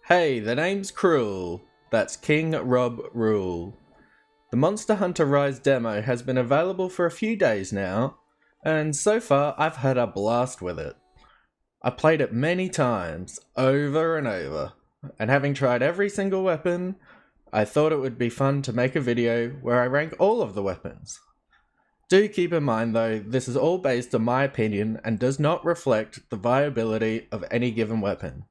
Hey, the name's Cruel. That's King Rob Rule. The Monster Hunter Rise demo has been available for a few days now, and so far I've had a blast with it. I played it many times, over and over, and having tried every single weapon, I thought it would be fun to make a video where I rank all of the weapons. Do keep in mind though, this is all based on my opinion and does not reflect the viability of any given weapon.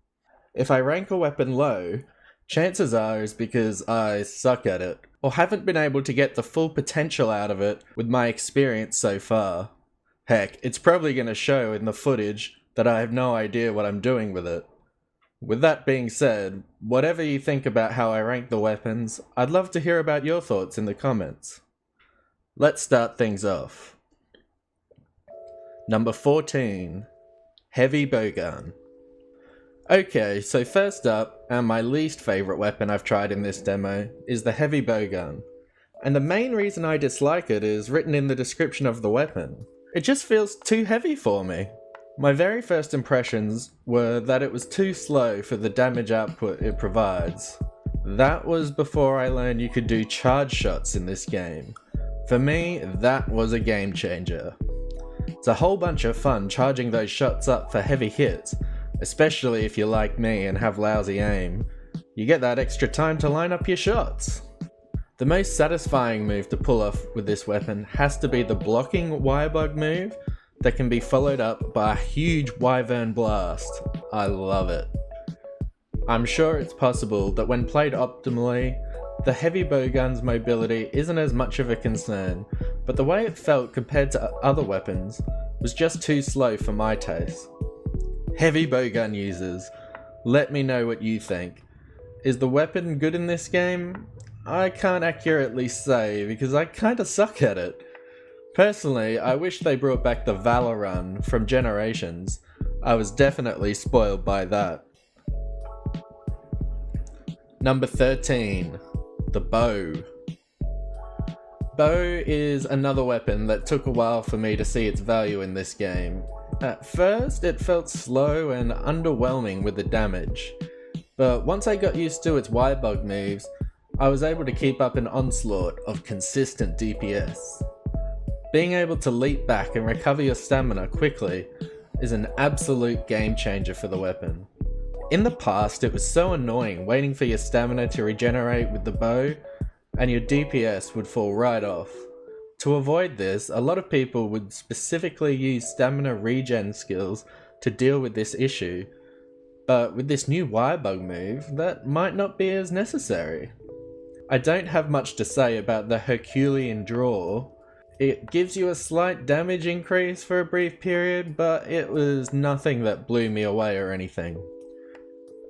If I rank a weapon low, chances are is because I suck at it, or haven't been able to get the full potential out of it with my experience so far. Heck, it's probably going to show in the footage that I have no idea what I'm doing with it. With that being said, whatever you think about how I rank the weapons, I'd love to hear about your thoughts in the comments. Let's start things off. Number 14. Heavy Bowgun. Okay, so first up, and my least favourite weapon I've tried in this demo, is the Heavy Bowgun. And the main reason I dislike it is written in the description of the weapon. It just feels too heavy for me. My very first impressions were that it was too slow for the damage output it provides. That was before I learned you could do charge shots in this game. For me, that was a game changer. It's a whole bunch of fun charging those shots up for heavy hits, especially if you're like me and have lousy aim. You get that extra time to line up your shots. The most satisfying move to pull off with this weapon has to be the blocking wirebug move that can be followed up by a huge wyvern blast. I love it. I'm sure it's possible that when played optimally, the Heavy Bowgun's mobility isn't as much of a concern, but the way it felt compared to other weapons was just too slow for my taste. Heavy Bowgun users, let me know what you think. Is the weapon good in this game? I can't accurately say because I kinda suck at it. Personally, I wish they brought back the Valor run from Generations. I was definitely spoiled by that. Number 13. The Bow. Bow is another weapon that took a while for me to see its value in this game. At first, it felt slow and underwhelming with the damage, but once I got used to its wirebug moves, I was able to keep up an onslaught of consistent DPS. Being able to leap back and recover your stamina quickly is an absolute game changer for the weapon. In the past, it was so annoying waiting for your stamina to regenerate with the bow, and your DPS would fall right off. To avoid this, a lot of people would specifically use stamina regen skills to deal with this issue, but with this new wirebug move, that might not be as necessary. I don't have much to say about the Herculean draw. It gives you a slight damage increase for a brief period, but it was nothing that blew me away or anything.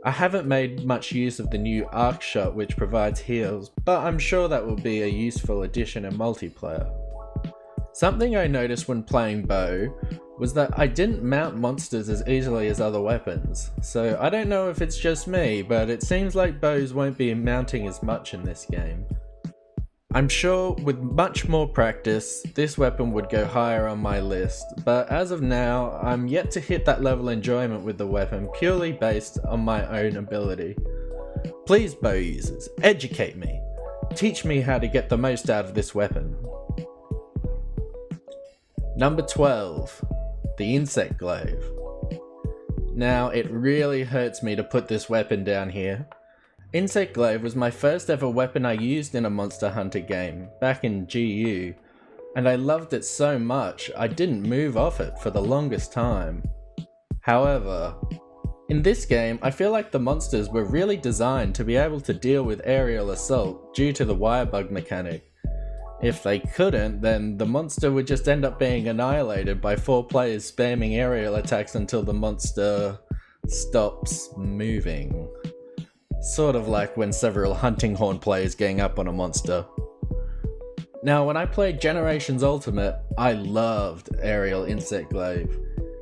I haven't made much use of the new arc shot which provides heals, but I'm sure that will be a useful addition in multiplayer. Something I noticed when playing bow was that I didn't mount monsters as easily as other weapons, so I don't know if it's just me, but it seems like bows won't be mounting as much in this game. I'm sure with much more practice, this weapon would go higher on my list, but as of now, I'm yet to hit that level of enjoyment with the weapon purely based on my own ability. Please, bow users, educate me. Teach me how to get the most out of this weapon. Number 12. The Insect Glaive. Now, it really hurts me to put this weapon down here. Insect Glaive was my first ever weapon I used in a Monster Hunter game, back in GU, and I loved it so much I didn't move off it for the longest time. However, in this game I feel like the monsters were really designed to be able to deal with aerial assault due to the wirebug mechanic. If they couldn't, then the monster would just end up being annihilated by 4 players spamming aerial attacks until the monster stops moving. Sort of like when several hunting horn players gang up on a monster. Now, when I played Generations Ultimate, I loved Aerial Insect Glaive.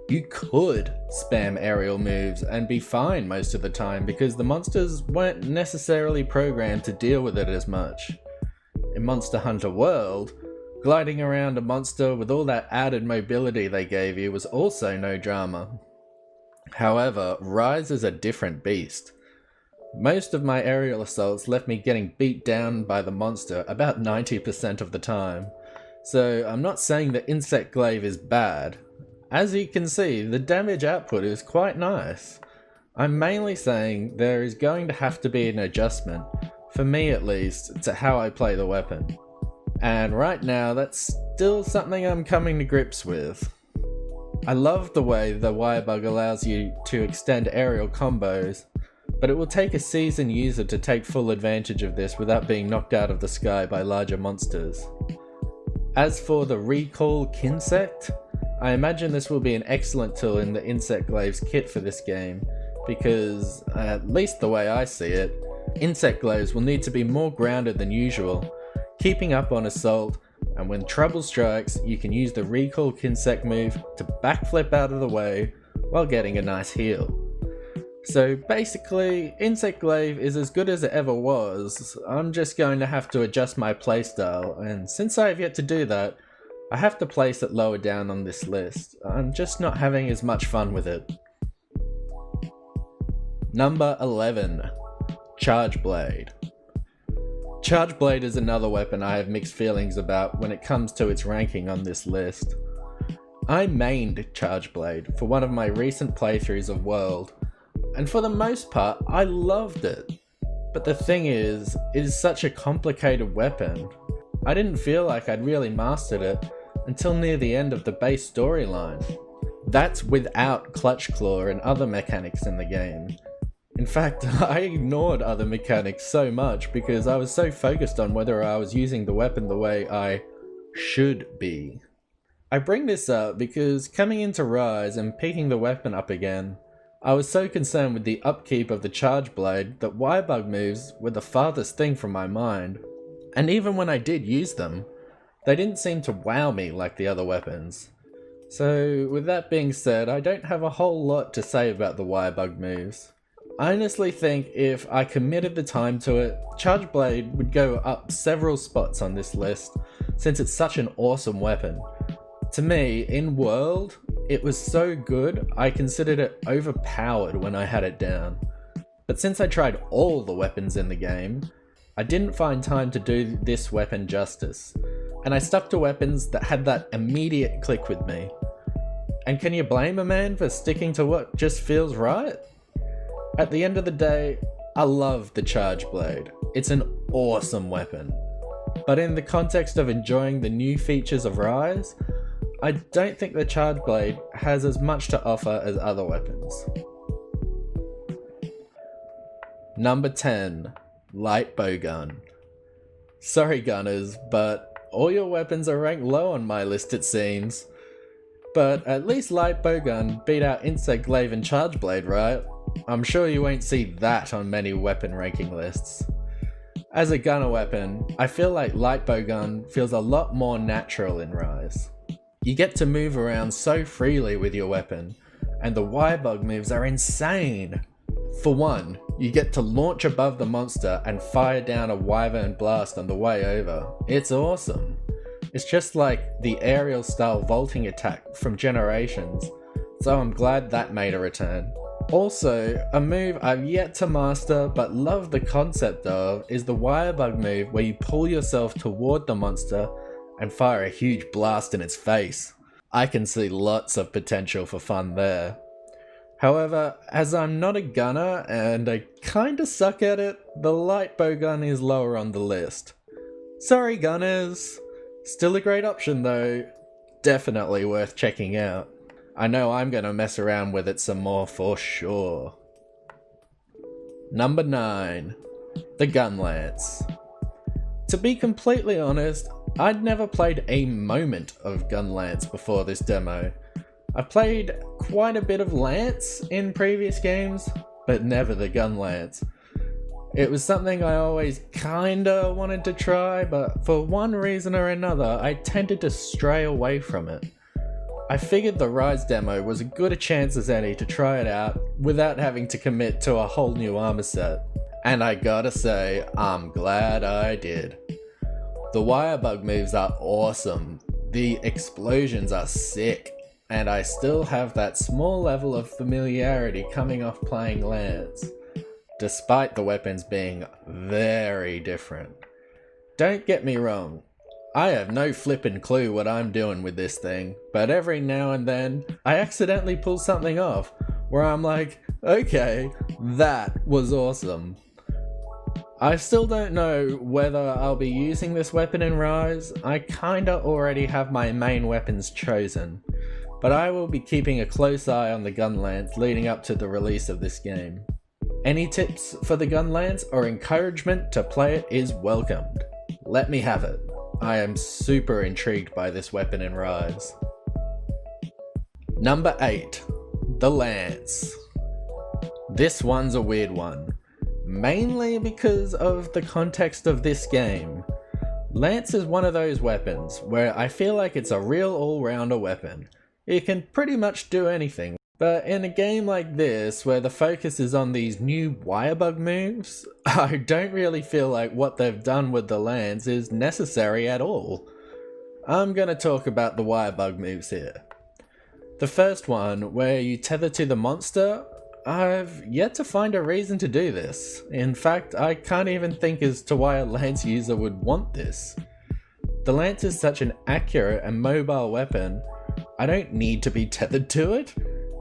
You could spam aerial moves and be fine most of the time because the monsters weren't necessarily programmed to deal with it as much. In Monster Hunter World, gliding around a monster with all that added mobility they gave you was also no drama. However, Rise is a different beast. Most of my aerial assaults left me getting beat down by the monster about 90% of the time, so I'm not saying that Insect Glaive is bad. As you can see, the damage output is quite nice. I'm mainly saying there is going to have to be an adjustment, for me at least, to how I play the weapon. And right now, that's still something I'm coming to grips with. I love the way the Wirebug allows you to extend aerial combos, but it will take a seasoned user to take full advantage of this without being knocked out of the sky by larger monsters. As for the Recall Kinsect, I imagine this will be an excellent tool in the Insect Glaive's kit for this game, because, at least the way I see it, Insect Glaives will need to be more grounded than usual, keeping up on assault, and when trouble strikes, you can use the Recall Kinsect move to backflip out of the way while getting a nice heal. So basically, Insect Glaive is as good as it ever was. I'm just going to have to adjust my playstyle, and since I have yet to do that, I have to place it lower down on this list. I'm just not having as much fun with it. Number 11. Charge Blade. Charge Blade is another weapon I have mixed feelings about when it comes to its ranking on this list. I mained Charge Blade for one of my recent playthroughs of World, and for the most part I loved it. But the thing is, it is such a complicated weapon. I didn't feel like I'd really mastered it until near the end of the base storyline. That's without Clutch Claw and other mechanics in the game. In fact, I ignored other mechanics so much because I was so focused on whether I was using the weapon the way I should be. I bring this up because coming into Rise and picking the weapon up again, I was so concerned with the upkeep of the Charge Blade that Wirebug moves were the farthest thing from my mind. And even when I did use them, they didn't seem to wow me like the other weapons. So with that being said, I don't have a whole lot to say about the Wirebug moves. I honestly think if I committed the time to it, Charge Blade would go up several spots on this list, since it's such an awesome weapon. To me, in World, it was so good I considered it overpowered when I had it down. But since I tried all the weapons in the game, I didn't find time to do this weapon justice, and I stuck to weapons that had that immediate click with me. And can you blame a man for sticking to what just feels right? At the end of the day, I love the Charge Blade. It's an awesome weapon. But in the context of enjoying the new features of Rise, I don't think the Charge Blade has as much to offer as other weapons. Number 10. Light Bowgun. Sorry gunners, but all your weapons are ranked low on my list it seems. But at least Light Bowgun beat out Insect Glaive and Charge Blade, right? I'm sure you won't see that on many weapon ranking lists. As a gunner weapon, I feel like Light Bowgun feels a lot more natural in Rise. You get to move around so freely with your weapon, and the Wirebug moves are insane. For one, you get to launch above the monster and fire down a Wyvern blast on the way over. It's awesome. It's just like the aerial style vaulting attack from Generations, so I'm glad that made a return. Also, a move I've yet to master but love the concept of is the Wirebug move where you pull yourself toward the monster and fire a huge blast in its face. I can see lots of potential for fun there. However, as I'm not a gunner and I kinda suck at it, the Light Bowgun is lower on the list. Sorry gunners! Still a great option though, definitely worth checking out. I know I'm gonna mess around with it some more for sure. Number 9. The Gun Lance. To be completely honest, I'd never played a moment of Gun Lance before this demo. I've played quite a bit of Lance in previous games, but never the Gun Lance. It was something I always kinda wanted to try, but for one reason or another, I tended to stray away from it. I figured the Rise demo was as good a chance as any to try it out without having to commit to a whole new armor set. And I gotta say, I'm glad I did. The Wirebug moves are awesome, the explosions are sick, and I still have that small level of familiarity coming off playing Lance. despite the weapons being very different. Don't get me wrong, I have no flippin' clue what I'm doing with this thing, but every now and then, I accidentally pull something off, where I'm like, okay, that was awesome. I still don't know whether I'll be using this weapon in Rise. I kinda already have my main weapons chosen, but I will be keeping a close eye on the gun lance leading up to the release of this game. Any tips for the gun lance or encouragement to play it is welcomed. Let me have it. I am super intrigued by this weapon in Rise. Number 8. The Lance. This one's a weird one. Mainly because of the context of this game. Lance is one of those weapons where I feel like it's a real all-rounder weapon. It can pretty much do anything, but in a game like this where the focus is on these new wirebug moves, I don't really feel like what they've done with the Lance is necessary at all. I'm gonna talk about the wirebug moves here. The first one, where you tether to the monster, I've yet to find a reason to do this. In fact, I can't even think as to why a Lance user would want this. The Lance is such an accurate and mobile weapon, I don't need to be tethered to it.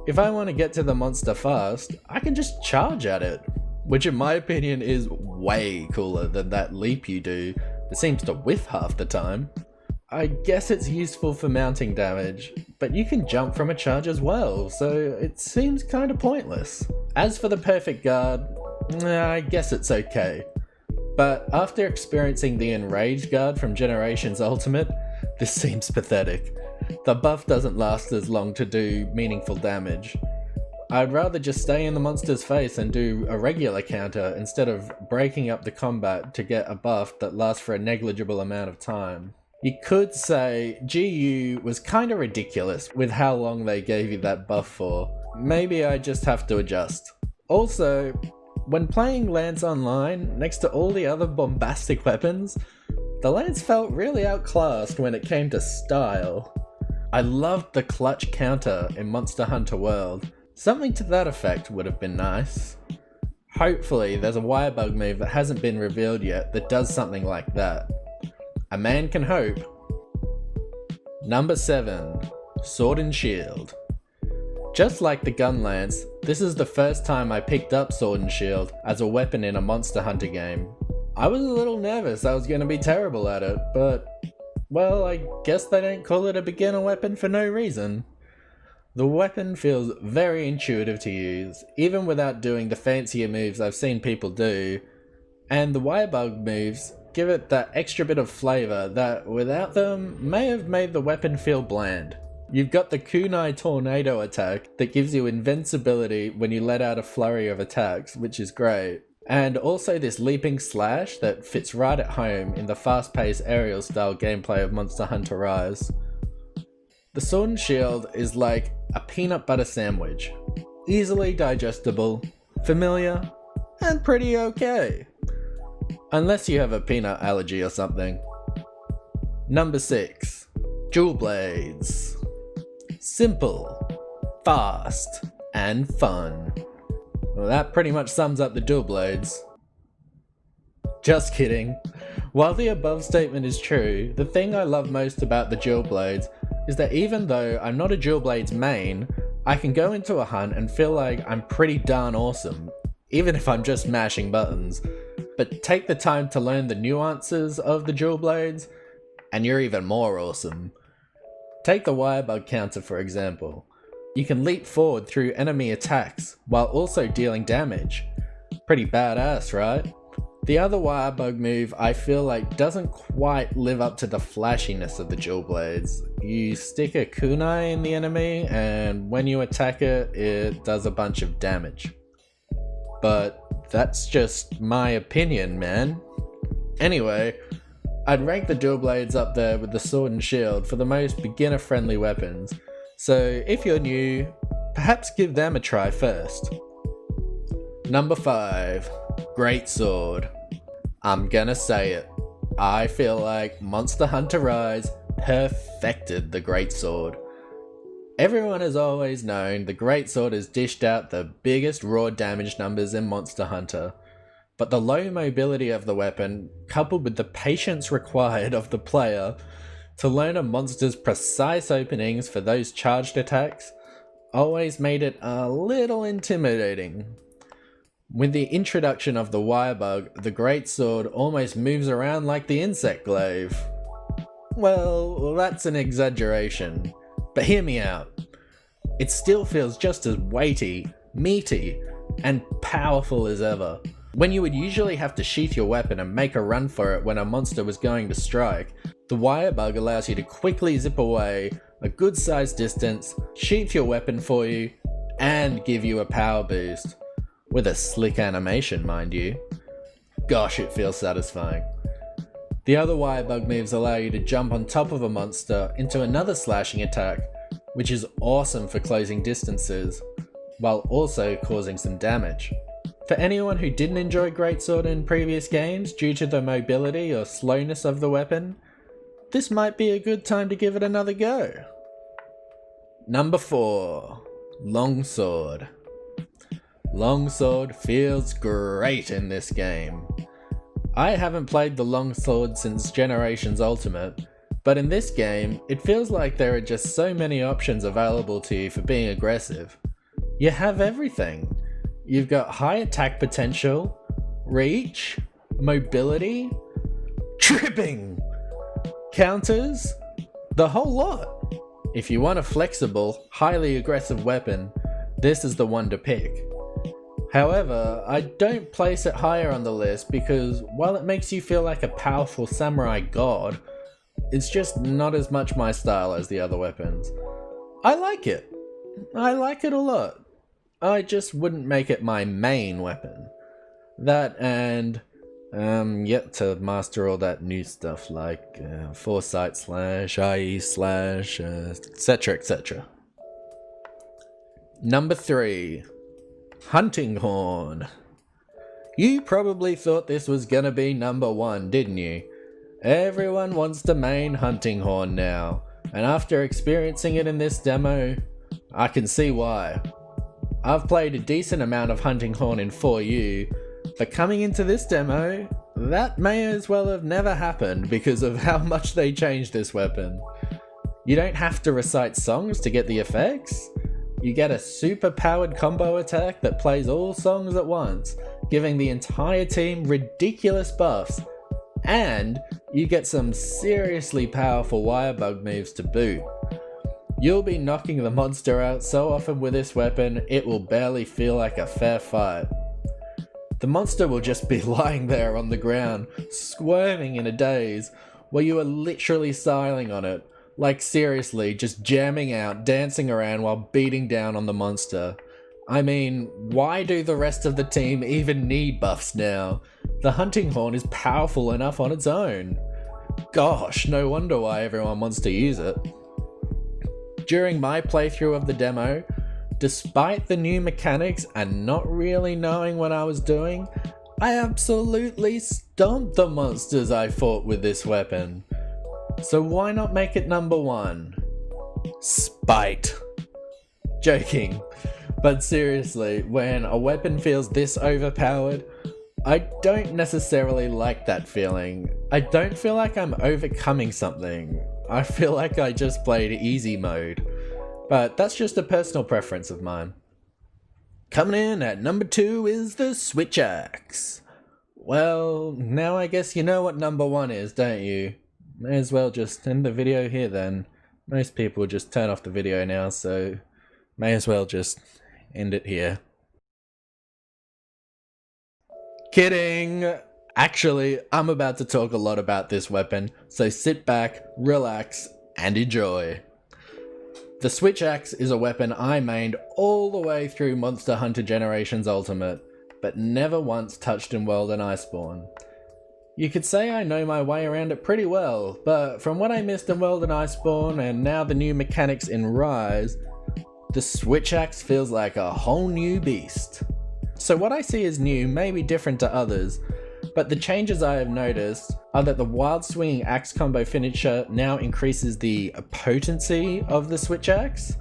If I want to get to the monster fast, I can just charge at it, which in my opinion is way cooler than that leap you do that seems to whiff half the time. I guess it's useful for mounting damage, but you can jump from a charge as well, so it seems kinda pointless. As for the perfect guard, I guess it's okay. But after experiencing the Enraged guard from Generations Ultimate, this seems pathetic. The buff doesn't last as long to do meaningful damage. I'd rather just stay in the monster's face and do a regular counter instead of breaking up the combat to get a buff that lasts for a negligible amount of time. You could say GU was kinda ridiculous with how long they gave you that buff for. Maybe I just have to adjust. Also, when playing Lance online, next to all the other bombastic weapons, the Lance felt really outclassed when it came to style. I loved the clutch counter in Monster Hunter World. Something to that effect would have been nice. Hopefully there's a wirebug move that hasn't been revealed yet that does something like that. A man can hope. Number 7. Sword and Shield. Just like the gun lance, this is the first time I picked up Sword and Shield as a weapon in a Monster Hunter game. I was a little nervous I was going to be terrible at it, but well, I guess they don't call it a beginner weapon for no reason. The weapon feels very intuitive to use, even without doing the fancier moves I've seen people do, and the wirebug moves give it that extra bit of flavour that without them may have made the weapon feel bland. You've got the kunai tornado attack that gives you invincibility when you let out a flurry of attacks, which is great. And also this leaping slash that fits right at home in the fast-paced aerial style gameplay of Monster Hunter Rise. The Sword and Shield is like a peanut butter sandwich. Easily digestible, familiar, and pretty okay. Unless you have a peanut allergy or something. Number 6. Dual Blades. Simple, fast, and fun. Well, that pretty much sums up the dual blades. Just kidding. While the above statement is true, the thing I love most about the dual blades is that even though I'm not a dual blades main, I can go into a hunt and feel like I'm pretty darn awesome, even if I'm just mashing buttons. But take the time to learn the nuances of the dual blades, and you're even more awesome. Take the wirebug counter for example. You can leap forward through enemy attacks while also dealing damage. Pretty badass, right? The other wirebug move I feel like doesn't quite live up to the flashiness of the dual blades. You stick a kunai in the enemy and when you attack it, it does a bunch of damage. But that's just my opinion, man. Anyway, I'd rank the dual blades up there with the Sword and Shield for the most beginner-friendly weapons, so if you're new, perhaps give them a try first. Number 5. Greatsword. I'm gonna say it. I feel like Monster Hunter Rise perfected the Greatsword. Everyone has always known the greatsword has dished out the biggest raw damage numbers in Monster Hunter, but the low mobility of the weapon, coupled with the patience required of the player to learn a monster's precise openings for those charged attacks, always made it a little intimidating. With the introduction of the wire bug, the greatsword almost moves around like the insect glaive. Well, that's an exaggeration, but hear me out. It still feels just as weighty, meaty, and powerful as ever. When you would usually have to sheath your weapon and make a run for it when a monster was going to strike, the wire bug allows you to quickly zip away a good sized distance, sheath your weapon for you, and give you a power boost. With a slick animation, mind you. Gosh, it feels satisfying. The other wire bug moves allow you to jump on top of a monster into another slashing attack, which is awesome for closing distances, while also causing some damage. For anyone who didn't enjoy Greatsword in previous games due to the mobility or slowness of the weapon, this might be a good time to give it another go. Number 4. Longsword. Longsword feels great in this game. I haven't played the Longsword since Generations Ultimate, but in this game, it feels like there are just so many options available to you for being aggressive. You have everything. You've got high attack potential, reach, mobility, tripping, counters, the whole lot. If you want a flexible, highly aggressive weapon, this is the one to pick. However, I don't place it higher on the list because while it makes you feel like a powerful samurai god, it's just not as much my style as the other weapons. I like it. I like it a lot. I just wouldn't make it my main weapon. That and yet to master all that new stuff like Foresight slash, IE slash, etc, etc. Number 3. Hunting Horn. You probably thought this was gonna be number 1, didn't you? Everyone wants the main Hunting Horn now, and after experiencing it in this demo, I can see why. I've played a decent amount of Hunting Horn in 4U, but coming into this demo, that may as well have never happened because of how much they changed this weapon. You don't have to recite songs to get the effects. You get a super powered combo attack that plays all songs at once, giving the entire team ridiculous buffs, and you get some seriously powerful wire bug moves to boot. You'll be knocking the monster out so often with this weapon, it will barely feel like a fair fight. The monster will just be lying there on the ground, squirming in a daze, while you are literally styling on it. Like seriously, just jamming out, dancing around while beating down on the monster. I mean, why do the rest of the team even need buffs now? The Hunting Horn is powerful enough on its own. Gosh, no wonder why everyone wants to use it. During my playthrough of the demo, despite the new mechanics and not really knowing what I was doing, I absolutely stomped the monsters I fought with this weapon. So why not make it number 1? Spite. Joking. But seriously, when a weapon feels this overpowered, I don't necessarily like that feeling. I don't feel like I'm overcoming something. I feel like I just played easy mode. But that's just a personal preference of mine. Coming in at number 2 is the Switch Axe. Well, now I guess you know what number 1 is, don't you? May as well just end the video here then. Most people just turn off the video now, so may as well just end it here. Kidding! Actually, I'm about to talk a lot about this weapon, so sit back, relax, and enjoy. The Switch Axe is a weapon I mained all the way through Monster Hunter Generations Ultimate, but never once touched in World and Iceborne. You could say I know my way around it pretty well, but from what I missed in World and Iceborne and now the new mechanics in Rise, the Switch Axe feels like a whole new beast. So what I see as new may be different to others, but the changes I have noticed are that the wild swinging axe combo finisher now increases the potency of the Switch Axe.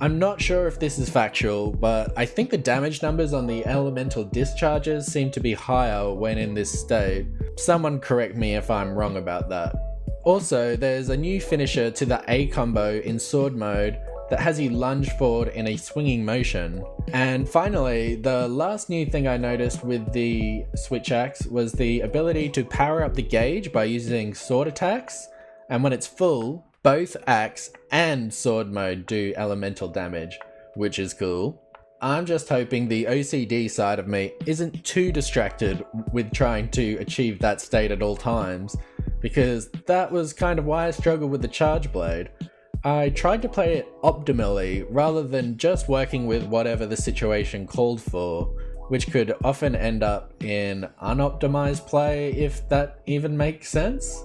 I'm not sure if this is factual, but I think the damage numbers on the elemental discharges seem to be higher when in this state. Someone correct me if I'm wrong about that. Also, there's a new finisher to the A combo in sword mode that has you lunge forward in a swinging motion. And finally, the last new thing I noticed with the switch axe was the ability to power up the gauge by using sword attacks, and when it's full, both axe and sword mode do elemental damage, which is cool. I'm just hoping the OCD side of me isn't too distracted with trying to achieve that state at all times, because that was kind of why I struggled with the charge blade. I tried to play it optimally rather than just working with whatever the situation called for, which could often end up in unoptimized play, if that even makes sense.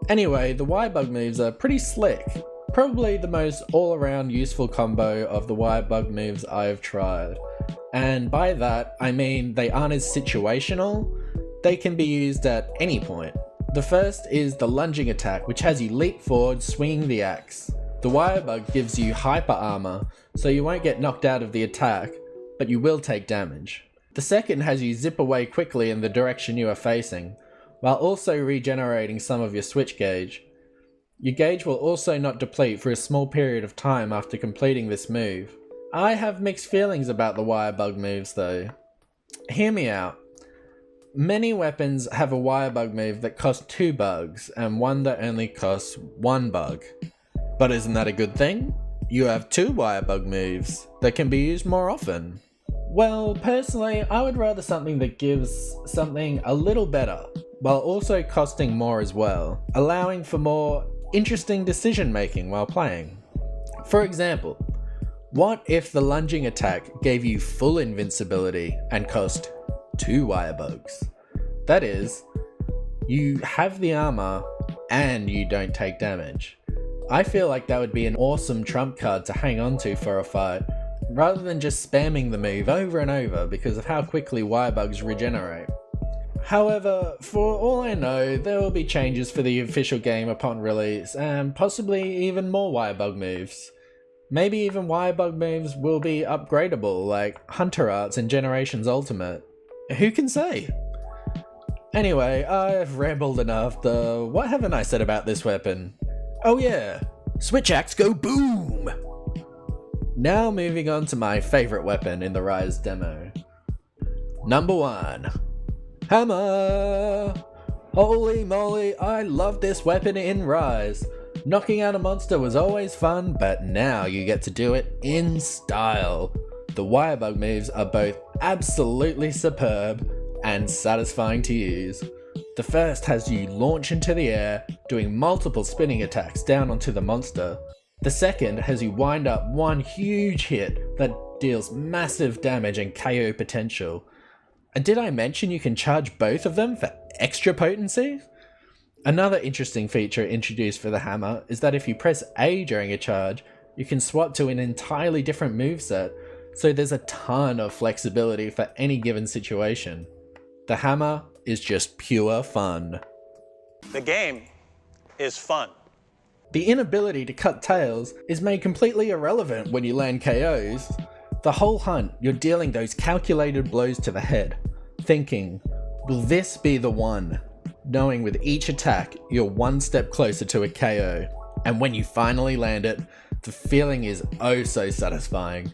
Anyway, the Y-bug moves are pretty slick. Probably the most all-around useful combo of the Y-bug moves I've tried. And by that, I mean they aren't as situational, they can be used at any point. The first is the lunging attack, which has you leap forward swinging the axe. The Y-bug gives you hyper armor, so you won't get knocked out of the attack, but you will take damage. The second has you zip away quickly in the direction you are facing, while also regenerating some of your switch gauge. Your gauge will also not deplete for a small period of time after completing this move. I have mixed feelings about the Y-bug moves though. Hear me out. Many weapons have a Y-bug move that costs 2 bugs, and one that only costs 1 bug. But isn't that a good thing? You have 2 Y-bug moves that can be used more often. Well, personally, I would rather something that gives something a little better, while also costing more as well, allowing for more interesting decision making while playing. For example, what if the lunging attack gave you full invincibility and cost 2 Y-bugs? That is, you have the armor and you don't take damage. I feel like that would be an awesome trump card to hang on to for a fight, rather than just spamming the move over and over because of how quickly Y-bugs regenerate. However, for all I know, there will be changes for the official game upon release, and possibly even more Y-bug moves. Maybe even Y-bug moves will be upgradable, like Hunter Arts in Generations Ultimate. Who can say? Anyway, I've rambled enough, though. What haven't I said about this weapon? Oh yeah, switch axe go boom! Now moving on to my favourite weapon in the Rise demo. Number 1. Hammer! Holy moly, I love this weapon in Rise. Knocking out a monster was always fun, but now you get to do it in style. The Y-bug moves are both absolutely superb and satisfying to use. The first has you launch into the air, doing multiple spinning attacks down onto the monster. The second has you wind up one huge hit that deals massive damage and KO potential. And did I mention you can charge both of them for extra potency? Another interesting feature introduced for the hammer is that if you press A during a charge, you can swap to an entirely different moveset, so there's a ton of flexibility for any given situation. The hammer is just pure fun. The game is fun. The inability to cut tails is made completely irrelevant when you land KOs. The whole hunt, you're dealing those calculated blows to the head, thinking, will this be the one? Knowing with each attack, you're one step closer to a KO. And when you finally land it, the feeling is oh so satisfying.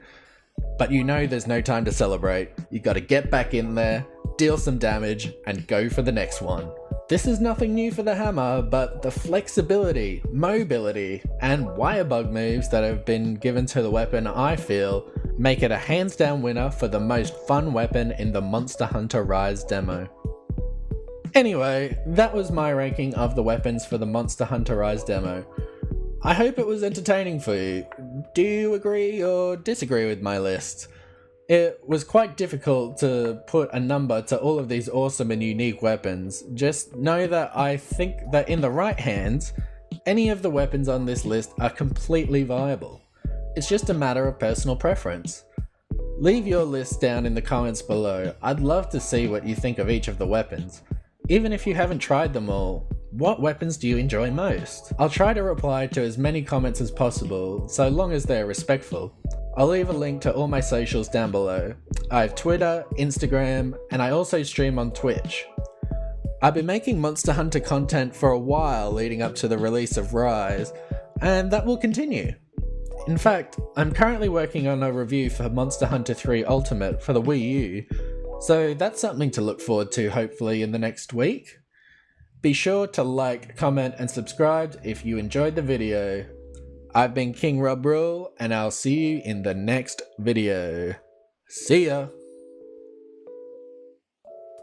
But you know there's no time to celebrate. You gotta get back in there, deal some damage, and go for the next one. This is nothing new for the hammer, but the flexibility, mobility, and Y-bug moves that have been given to the weapon, I feel, make it a hands down winner for the most fun weapon in the Monster Hunter Rise demo. Anyway, that was my ranking of the weapons for the Monster Hunter Rise demo. I hope it was entertaining for you. Do you agree or disagree with my list? It was quite difficult to put a number to all of these awesome and unique weapons. Just know that I think that in the right hands, any of the weapons on this list are completely viable. It's just a matter of personal preference. Leave your list down in the comments below. I'd love to see what you think of each of the weapons. Even if you haven't tried them all, what weapons do you enjoy most? I'll try to reply to as many comments as possible, so long as they're respectful. I'll leave a link to all my socials down below. I have Twitter, Instagram, and I also stream on Twitch. I've been making Monster Hunter content for a while leading up to the release of Rise, and that will continue. In fact, I'm currently working on a review for Monster Hunter 3 Ultimate for the Wii U, so that's something to look forward to hopefully in the next week. Be sure to like, comment, and subscribe if you enjoyed the video. I've been King Rob Rule, and I'll see you in the next video. See ya!